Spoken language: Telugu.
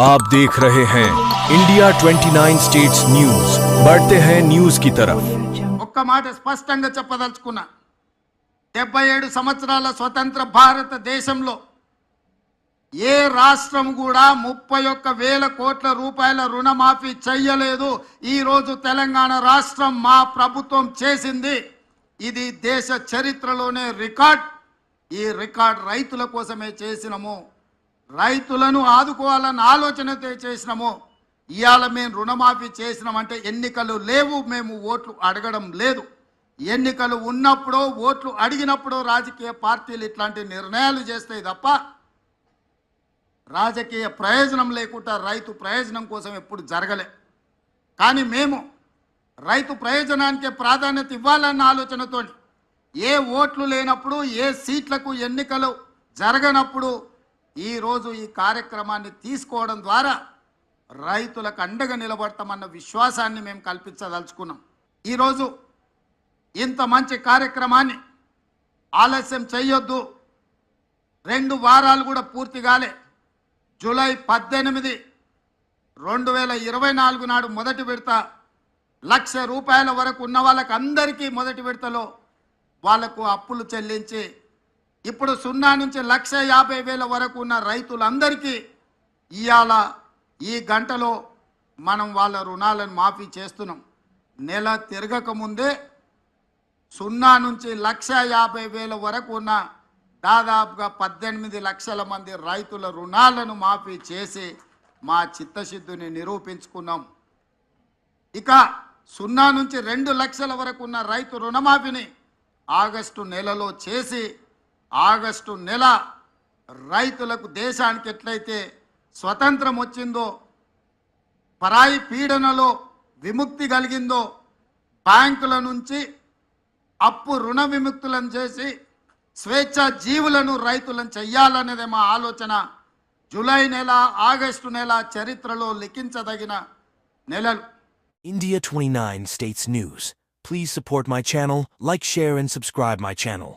आप देख रहे हैं इंडिया 29 स्टेट्स न्यूज। बढ़ते हैं न्यूज की तरफ। ఒక్క మాట స్పష్టంగా చెప్పదలుచుకున్నా 77 సంవత్సరాల స్వతంత్ర భారతదేశంలో ఏ రాష్ట్రం కూడా 31,000 కోట్ల రూపాయల రుణమాఫీ చేయలేదు। ఈ రోజు తెలంగాణ రాష్ట్రం మా ప్రభుత్వం చేసింది। ఇది దేశ చరిత్రలోనే రికార్డ్। ఈ రికార్డ్ రైతుల కోసమే చేసినాము, రైతులను ఆదుకోవాలన్న ఆలోచనతో చేసినాము। ఇవాళ మేము రుణమాఫీ చేసినామంటే ఎన్నికలు లేవు, మేము ఓట్లు అడగడం లేదు। ఎన్నికలు ఉన్నప్పుడు ఓట్లు అడిగినప్పుడు రాజకీయ పార్టీలు ఇట్లాంటి నిర్ణయాలు చేస్తాయి తప్ప రాజకీయ ప్రయోజనం లేకుండా రైతు ప్రయోజనం కోసం ఎప్పుడు జరగలే। కానీ మేము రైతు ప్రయోజనానికే ప్రాధాన్యత ఇవ్వాలన్న ఆలోచనతో ఏ ఓట్లు లేనప్పుడు ఏ సీట్లకు ఎన్నికలు జరగనప్పుడు ఈరోజు ఈ కార్యక్రమాన్ని తీసుకోవడం ద్వారా రైతులకు అండగా నిలబడతామన్న విశ్వాసాన్ని మేము కల్పించదలుచుకున్నాం। ఈరోజు ఇంత మంచి కార్యక్రమాన్ని ఆలస్యం చేయొద్దు। 2 వారాలు కూడా పూర్తి కాలే। జూలై 18, 2024 నాడు మొదటి విడత 1,00,000 రూపాయల వరకు ఉన్న వాళ్ళకి అందరికీ మొదటి విడతలో వాళ్లకు అప్పులు చెల్లించి ఇప్పుడు 0 నుంచి 1,50,000 వరకు ఉన్న రైతులందరికీ ఇవాళ ఈ గంటలో మనం వాళ్ళ రుణాలను మాఫీ చేస్తున్నాం। నెల తిరగక ముందే 0 నుంచి 1,50,000 వరకు ఉన్న దాదాపుగా 18 లక్షల మంది రైతుల రుణాలను మాఫీ చేసి మా చిత్తశుద్ధిని నిరూపించుకున్నాం। ఇక 0 నుంచి 2 లక్షల వరకు ఉన్న రైతు రుణమాఫీని ఆగస్టు నెలలో చేసి ఆగస్టు నెల రైతులకు దేశానికి ఎట్లయితే స్వతంత్రం వచ్చిందో, పరాయి పీడనలో విముక్తి కలిగిందో, బ్యాంకుల నుంచి అప్పు రుణ విముక్తులను చేసి స్వేచ్ఛ జీవులను రైతులను చెయ్యాలనేదే మా ఆలోచన। జూలై నెల, ఆగస్టు నెల చరిత్రలో లిఖించదగిన నెలలు। India 29 States News. Please support my channel, like, share and subscribe my channel.